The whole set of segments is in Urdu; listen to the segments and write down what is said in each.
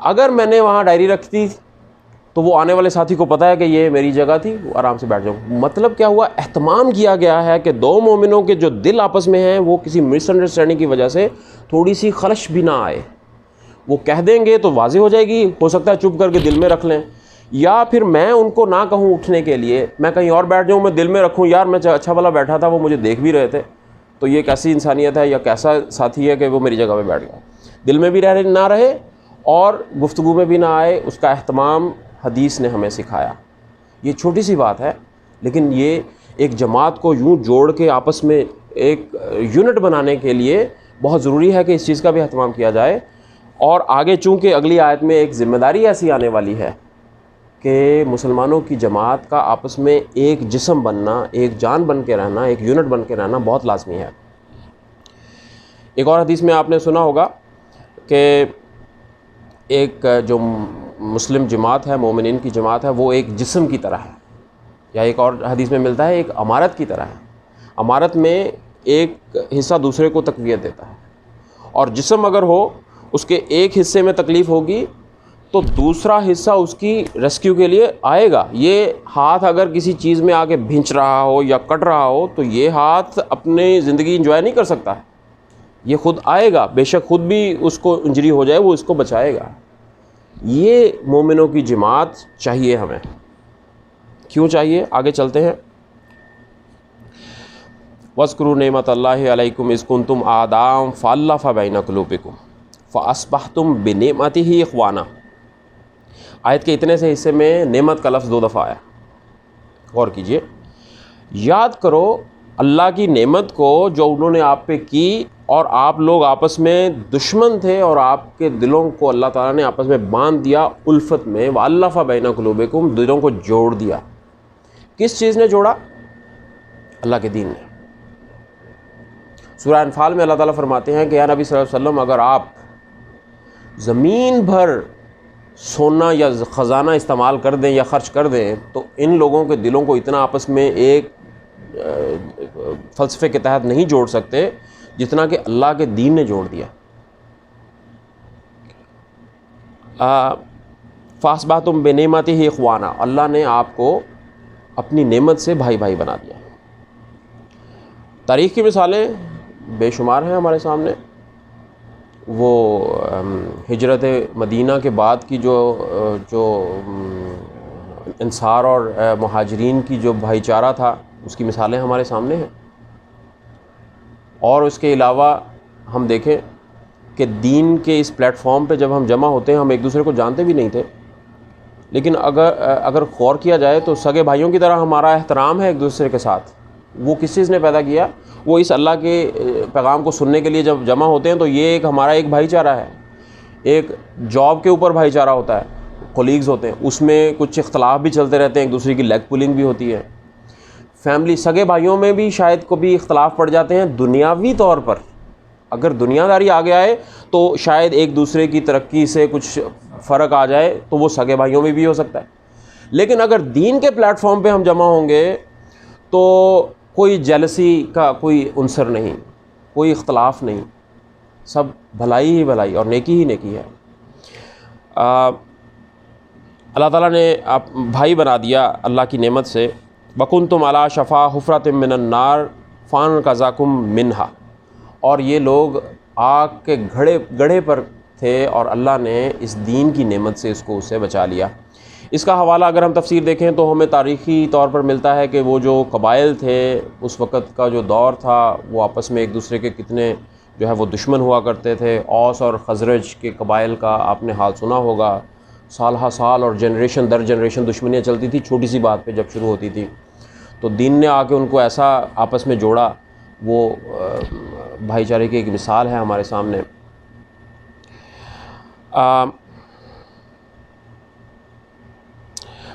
اگر میں نے وہاں ڈائری رکھی تھی تو وہ آنے والے ساتھی کو پتہ ہے کہ یہ میری جگہ تھی، وہ آرام سے بیٹھ جاؤں. مطلب کیا ہوا؟ اہتمام کیا گیا ہے کہ دو مومنوں کے جو دل آپس میں ہیں وہ کسی مس انڈرسٹینڈنگ کی وجہ سے تھوڑی سی خلش بھی نہ آئے. وہ کہہ دیں گے تو واضح ہو جائے گی، ہو سکتا ہے چپ کر کے دل میں رکھ لیں، یا پھر میں ان کو نہ کہوں اٹھنے کے لیے، میں کہیں اور بیٹھ جاؤں، میں دل میں رکھوں یار میں اچھا والا بیٹھا تھا، وہ مجھے دیکھ بھی رہے تھے، تو یہ کیسی انسانیت ہے یا کیسا ساتھی ہے کہ وہ میری جگہ پہ بیٹھ گیا. دل میں بھی نہ رہے اور گفتگو میں بھی نہ آئے. اس کا اہتمام حدیث نے ہمیں سکھایا. یہ چھوٹی سی بات ہے لیکن یہ ایک جماعت کو یوں جوڑ کے آپس میں ایک یونٹ بنانے کے لیے بہت ضروری ہے کہ اس چیز کا بھی اہتمام کیا جائے. اور آگے چونکہ اگلی آیت میں ایک ذمہ داری ایسی آنے والی ہے کہ مسلمانوں کی جماعت کا آپس میں ایک جسم بننا، ایک جان بن کے رہنا، ایک یونٹ بن کے رہنا بہت لازمی ہے. ایک اور حدیث میں آپ نے سنا ہوگا کہ ایک جو مسلم جماعت ہے، مومنین کی جماعت ہے، وہ ایک جسم کی طرح ہے، یا ایک اور حدیث میں ملتا ہے ایک عمارت کی طرح ہے. عمارت میں ایک حصہ دوسرے کو تقویت دیتا ہے، اور جسم اگر ہو اس کے ایک حصے میں تکلیف ہوگی تو دوسرا حصہ اس کی ریسکیو کے لیے آئے گا. یہ ہاتھ اگر کسی چیز میں آ کے بھنچ رہا ہو یا کٹ رہا ہو تو یہ ہاتھ اپنی زندگی انجوائے نہیں کر سکتا ہے، یہ خود آئے گا، بے شک خود بھی اس کو انجری ہو جائے وہ اس کو بچائے گا. یہ مومنوں کی جماعت چاہیے ہمیں. کیوں چاہیے؟ آگے چلتے ہیں. وَاذْكُرُوا نِعْمَتَ اللَّهِ عَلَيْكُمْ إِذْ كُنْتُمْ أَعْدَاءً فَأَلَّفَ بَيْنَ قُلُوبِكُمْ فَأَصْبَحْتُمْ بِنِعْمَتِهِ إِخْوَانًا. آیت کے اتنے سے حصے میں نعمت کا لفظ 2 دفعہ آیا. غور کیجئے. یاد کرو اللہ کی نعمت کو جو انہوں نے آپ پہ کی، اور آپ لوگ آپس میں دشمن تھے اور آپ کے دلوں کو اللہ تعالیٰ نے آپس میں باندھ دیا الفت میں. وَأَلَّفَ بَيْنَ قُلُوبِكُمْ، دلوں کو جوڑ دیا. کس چیز نے جوڑا؟ اللہ کے دین نے. سورہ انفال میں اللہ تعالیٰ فرماتے ہیں کہ یا نبی صلی اللہ علیہ وسلم اگر آپ زمین بھر سونا یا خزانہ استعمال کر دیں یا خرچ کر دیں تو ان لوگوں کے دلوں کو اتنا آپس میں ایک فلسفے کے تحت نہیں جوڑ سکتے جتنا کہ اللہ کے دین نے جوڑ دیا. فَأَصْبَحْتُمْ بِنِعْمَتِهِ إِخْوَانًا، اللہ نے آپ کو اپنی نعمت سے بھائی بھائی بنا دیا. تاریخ کی مثالیں بے شمار ہیں ہمارے سامنے. وہ ہجرت مدینہ کے بعد کی جو انصار اور مہاجرین کی جو بھائی چارہ تھا اس کی مثالیں ہمارے سامنے ہیں. اور اس کے علاوہ ہم دیکھیں کہ دین کے اس پلیٹ فارم پہ جب ہم جمع ہوتے ہیں ہم ایک دوسرے کو جانتے بھی نہیں تھے، لیکن اگر غور کیا جائے تو سگے بھائیوں کی طرح ہمارا احترام ہے ایک دوسرے کے ساتھ. وہ کس چیز نے پیدا کیا؟ وہ اس اللہ کے پیغام کو سننے کے لیے جب جمع ہوتے ہیں تو یہ ایک ہمارا ایک بھائی چارہ ہے. ایک جاب کے اوپر بھائی چارہ ہوتا ہے، کولیگز ہوتے ہیں، اس میں کچھ اختلاف بھی چلتے رہتے ہیں، ایک دوسرے کی لیگ پولنگ بھی ہوتی ہے. فیملی سگے بھائیوں میں بھی شاید کبھی اختلاف پڑ جاتے ہیں دنیاوی طور پر. اگر دنیا داری آگے آئے تو شاید ایک دوسرے کی ترقی سے کچھ فرق آ جائے تو وہ سگے بھائیوں میں بھی ہو سکتا ہے. لیکن اگر دین کے پلیٹ فارم پہ ہم جمع ہوں گے تو کوئی جیلسی کا کوئی عنصر نہیں، کوئی اختلاف نہیں، سب بھلائی ہی بھلائی اور نیکی ہی نیکی ہے. اللہ تعالیٰ نے آپ بھائی بنا دیا اللہ کی نعمت سے. وَكُنْتُمْ عَلَىٰ شَفَا حُفْرَةٍ مِّنَ النَّارِ فَأَنْقَذَكُم مِّنْهَا. اور یہ لوگ آگ کے گڑھے پر تھے اور اللہ نے اس دین کی نعمت سے اس کو اس سے بچا لیا. اس کا حوالہ اگر ہم تفسیر دیکھیں تو ہمیں تاریخی طور پر ملتا ہے کہ وہ جو قبائل تھے اس وقت کا جو دور تھا وہ آپس میں ایک دوسرے کے کتنے جو ہے وہ دشمن ہوا کرتے تھے. اوس اور خزرج کے قبائل کا آپ نے حال سنا ہوگا. سال ہا سال اور جنریشن در جنریشن دشمنیاں چلتی تھی چھوٹی سی بات پہ جب شروع ہوتی تھی. تو دین نے آ کے ان کو ایسا آپس میں جوڑا. وہ بھائی چارے کی ایک مثال ہے ہمارے سامنے.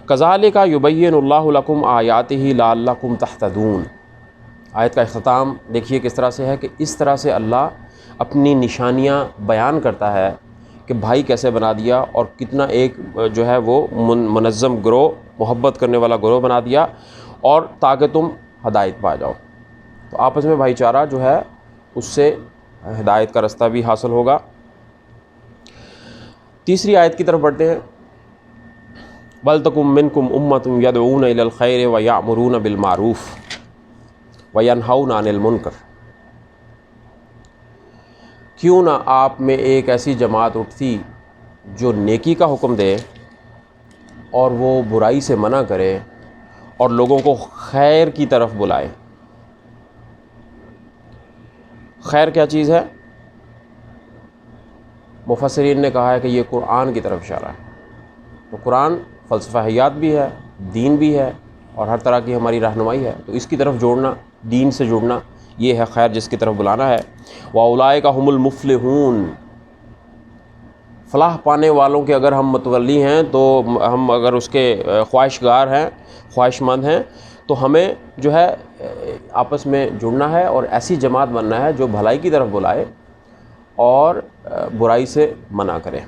کذالک یبین اللہ لکم آیاتہ لعلکم تہتدون. آیت کا اختتام دیکھیے کس طرح سے ہے کہ اس طرح سے اللہ اپنی نشانیاں بیان کرتا ہے کہ بھائی کیسے بنا دیا اور کتنا ایک جو ہے وہ منظم گروہ، محبت کرنے والا گروہ بنا دیا، اور تاکہ تم ہدایت پا جاؤ. تو آپس میں بھائی چارہ جو ہے اس سے ہدایت کا رستہ بھی حاصل ہوگا. تیسری آیت کی طرف بڑھتے ہیں. وَلْتَكُن مِّنكُمْ أُمَّةٌ يَدْعُونَ إِلَى الْخَيْرِ وَيَأْمُرُونَ بِالْمَعْرُوفِ وَيَنْهَوْنَ عَنِ الْمُنكَرِ. کیوں نہ آپ میں ایک ایسی جماعت اٹھتی جو نیکی کا حکم دے اور وہ برائی سے منع کرے اور لوگوں کو خیر کی طرف بلائے. خیر کیا چیز ہے؟ مفسرین نے کہا ہے کہ یہ قرآن کی طرف اشارہ ہے. تو قرآن فلسفہ حیات بھی ہے، دین بھی ہے، اور ہر طرح کی ہماری رہنمائی ہے. تو اس کی طرف جوڑنا، دین سے جڑنا، یہ ہے خیر جس کی طرف بلانا ہے. وَأُولَٰئِکَ هُمُ الْمُفْلِحُونَ. فلاح پانے والوں کے اگر ہم متولی ہیں، تو ہم اگر اس کے خواہشگار ہیں، خواہش مند ہیں، تو ہمیں جو ہے آپس میں جڑنا ہے اور ایسی جماعت بننا ہے جو بھلائی کی طرف بلائے اور برائی سے منع کرے.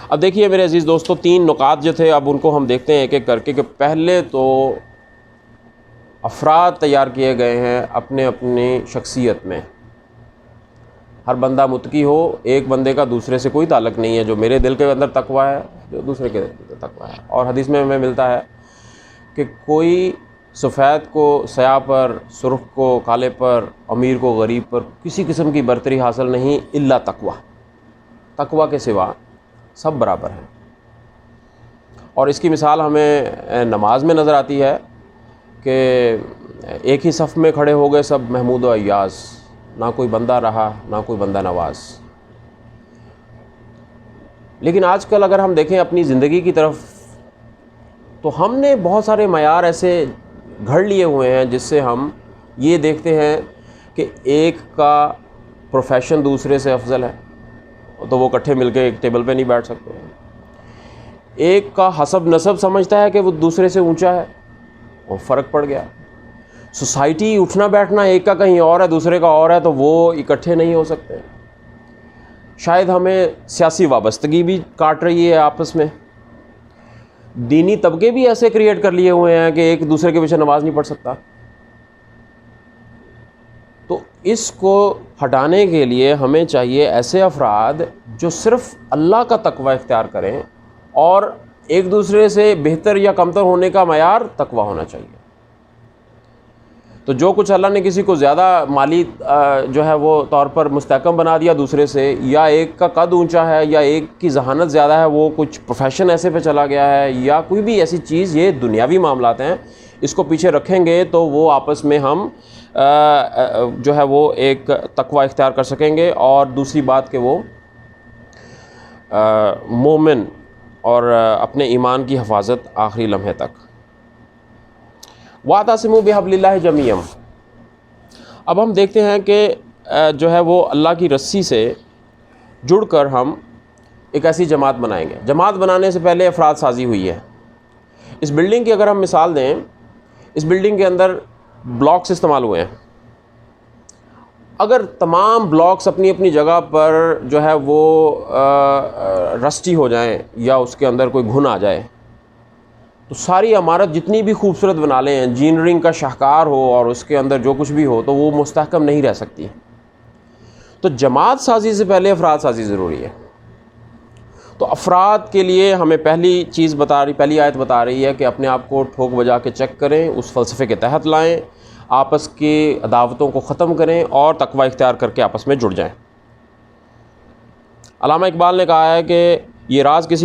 اب دیکھیے میرے عزیز دوستو، 3 نکات جو تھے اب ان کو ہم دیکھتے ہیں ایک ایک کر کے. کہ پہلے تو افراد تیار کیے گئے ہیں اپنے اپنی شخصیت میں. ہر بندہ متقی ہو، ایک بندے کا دوسرے سے کوئی تعلق نہیں ہے. جو میرے دل کے اندر تقویٰ ہے، جو دوسرے کے اندر تقویٰ ہے. اور حدیث میں ہمیں ملتا ہے کہ کوئی سفید کو سیاہ پر، سرخ کو کالے پر، امیر کو غریب پر کسی قسم کی برتری حاصل نہیں الا تقویٰ. تقویٰ کے سوا سب برابر ہیں. اور اس کی مثال ہمیں نماز میں نظر آتی ہے کہ ایک ہی صف میں کھڑے ہو گئے سب محمود و ایاز، نہ کوئی بندہ رہا نہ کوئی بندہ نواز. لیکن آج کل اگر ہم دیکھیں اپنی زندگی کی طرف، تو ہم نے بہت سارے معیار ایسے گھڑ لیے ہوئے ہیں جس سے ہم یہ دیکھتے ہیں کہ ایک کا پروفیشن دوسرے سے افضل ہے تو وہ اکٹھے مل کے ایک ٹیبل پہ نہیں بیٹھ سکتے. ایک کا حسب نسب سمجھتا ہے کہ وہ دوسرے سے اونچا ہے، اور فرق پڑ گیا. سوسائٹی اٹھنا بیٹھنا ایک کا کہیں اور ہے دوسرے کا اور ہے، تو وہ اکٹھے نہیں ہو سکتے. شاید ہمیں سیاسی وابستگی بھی کاٹ رہی ہے آپس میں. دینی طبقے بھی ایسے کریٹ کر لیے ہوئے ہیں کہ ایک دوسرے کے پیچھے نماز نہیں پڑھ سکتا. تو اس کو ہٹانے کے لیے ہمیں چاہیے ایسے افراد جو صرف اللہ کا تقوی اختیار کریں، اور ایک دوسرے سے بہتر یا کمتر ہونے کا معیار تقوی ہونا چاہیے. تو جو کچھ اللہ نے کسی کو زیادہ مالی جو ہے وہ طور پر مستحکم بنا دیا دوسرے سے، یا ایک کا قد اونچا ہے، یا ایک کی ذہانت زیادہ ہے، وہ کچھ پروفیشن ایسے پہ چلا گیا ہے، یا کوئی بھی ایسی چیز، یہ دنیاوی معاملات ہیں، اس کو پیچھے رکھیں گے تو وہ آپس میں ہم جو ہے وہ ایک تقوی اختیار کر سکیں گے. اور دوسری بات کہ وہ مومن اور اپنے ایمان کی حفاظت آخری لمحے تک. وَاعْتَصِمُوا بِحَبْلِ اللَّهِ جَمِيعًا. اب ہم دیکھتے ہیں کہ جو ہے وہ اللہ کی رسی سے جڑ کر ہم ایک ایسی جماعت بنائیں گے. جماعت بنانے سے پہلے افراد سازی ہوئی ہے. اس بلڈنگ کی اگر ہم مثال دیں، اس بلڈنگ کے اندر بلاکس استعمال ہوئے ہیں. اگر تمام بلاکس اپنی اپنی جگہ پر جو ہے وہ رسٹی ہو جائیں یا اس کے اندر کوئی گھن آ جائے، تو ساری عمارت جتنی بھی خوبصورت بنا لیں، انجینئرنگ کا شاہکار ہو اور اس کے اندر جو کچھ بھی ہو، تو وہ مستحکم نہیں رہ سکتی. تو جماعت سازی سے پہلے افراد سازی ضروری ہے. تو افراد کے لیے ہمیں پہلی آیت بتا رہی ہے کہ اپنے آپ کو ٹھوک بجا کے چیک کریں، اس فلسفے کے تحت لائیں، آپس کی عداوتوں کو ختم کریں اور تقوی اختیار کر کے آپس میں جڑ جائیں. علامہ اقبال نے کہا ہے کہ یہ راز کسی